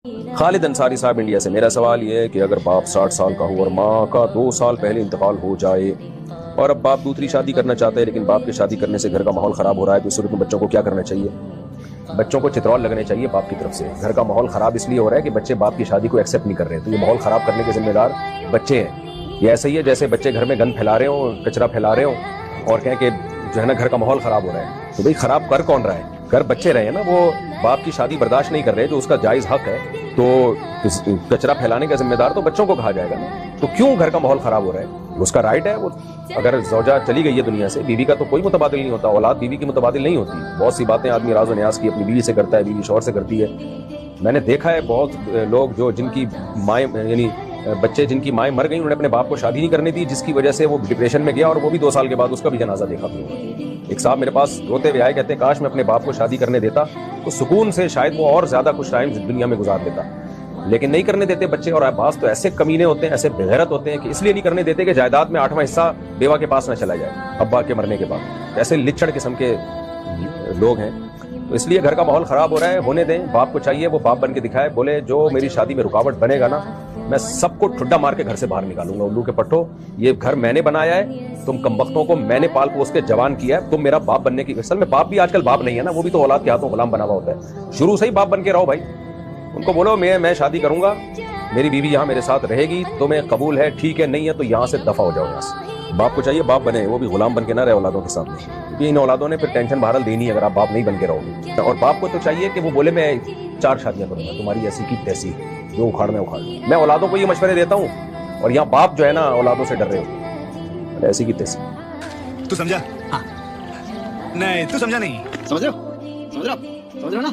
خالد انصاری صاحب انڈیا سے، میرا سوال یہ ہے کہ اگر باپ 60 سال کا ہو اور ماں کا 2 سال پہلے انتقال ہو جائے اور اب باپ دوسری شادی کرنا چاہتا ہے، لیکن باپ کی شادی کرنے سے گھر کا ماحول خراب ہو رہا ہے، تو اس صورت میں بچوں کو کیا کرنا چاہیے؟ بچوں کو چترول لگنے چاہیے باپ کی طرف سے۔ گھر کا ماحول خراب اس لیے ہو رہا ہے کہ بچے باپ کی شادی کو ایکسیپٹ نہیں کر رہے، تو یہ ماحول خراب کرنے کے ذمہ دار بچے ہیں۔ یہ ایسا ہی ہے جیسے بچے گھر میں گند پھیلا رہے ہوں، کچرا پھیلا رہے ہوں اور کہیں کہ جو ہے نا گھر کا ماحول خراب ہو رہا ہے، تو بھئی خراب کر کون رہا ہے؟ گھر بچے رہے ہیں نا، وہ باپ کی شادی برداشت نہیں کر رہے، جو اس کا جائز حق ہے، تو کچرا پھیلانے کا ذمہ دار تو بچوں کو کہا جائے گا نا۔ تو کیوں گھر کا ماحول خراب ہو رہا ہے؟ اس کا رائٹ ہے، وہ اگر زوجہ چلی گئی ہے دنیا سے، بیوی کا تو کوئی متبادل نہیں ہوتا، اولاد بیوی کی متبادل نہیں ہوتی۔ بہت سی باتیں آدمی راز و نیاز کی اپنی بیوی سے کرتا ہے، بیوی شوہر سے کرتی ہے۔ میں نے دیکھا ہے بہت لوگ جن کی مائیں، یعنی بچے جن کی مائیں مر گئیں، انہوں نے اپنے باپ کو شادی نہیں کرنے دی، جس کی وجہ سے وہ ڈپریشن میں گیا اور وہ بھی 2 سال کے بعد اس کا بھی جنازہ دیکھا پھر۔ ایک صاحب میرے پاس روتے ہوئے آئے، کہتے ہیں کاش میں اپنے باپ کو شادی کرنے دیتا تو سکون سے شاید وہ اور زیادہ کچھ ٹائم دنیا میں گزار لیتا، لیکن نہیں کرنے دیتے بچے۔ اور بعض تو ایسے کمینے ہوتے ہیں، ایسے بغیرت ہوتے ہیں کہ اس لیے نہیں کرنے دیتے کہ جائیداد میں 8واں حصہ بیوہ کے پاس نہ چلا جائے ابا کے مرنے کے بعد۔ ایسے لچڑ قسم کے لوگ ہیں، تو اس لیے گھر کا ماحول خراب ہو رہا ہے، ہونے دیں۔ باپ کو چاہیے وہ باپ بن کے دکھائے، بولے جو میری شادی میں رکاوٹ بنے گا نا، میں سب کو ٹھڈا مار کے گھر سے باہر نکالوں گا۔ الو کے پٹھو، یہ گھر میں نے بنایا ہے، تم کمبختوں کو میں نے پال پوس کے جوان کیا ہے، تم میرا باپ بننے کی۔ اصل میں باپ بھی آج کل باپ نہیں ہے نا، وہ بھی تو اولاد کے ہاتھوں غلام بنا ہوا ہوتا ہے۔ شروع سے ہی باپ بن کے رہو بھائی، ان کو بولو میں شادی کروں گا، میری بیوی یہاں میرے ساتھ رہے گی، تمہیں قبول ہے ٹھیک ہے، نہیں ہے تو یہاں سے دفع ہو جاؤ یہاں سے۔ باپ کو چاہیے باپ بنے، وہ بھی غلام بن کے نہ رہے اولادوں کے ساتھ میں، کیونکہ ان اولادوں نے پھر ٹینشن بہرحال دینی ہے اگر آپ باپ نہیں بن کے رہو گے۔ اور باپ کو تو چاہیے کہ وہ بولے میں 4 شادیاں کروں گا، تمہاری ایسی کی تیسی، جو اکھاڑ میں اکھاڑ لوں۔ میں اولادوں کو یہ مشورے دیتا ہوں، اور یہاں باپ جو ہے نا اولادوں سے ڈر رہے ہو، ایسی کی تیسی۔ تو سمجھا؟ ہاں نہیں تو سمجھا نہیں، سمجھ رہے ہو نا؟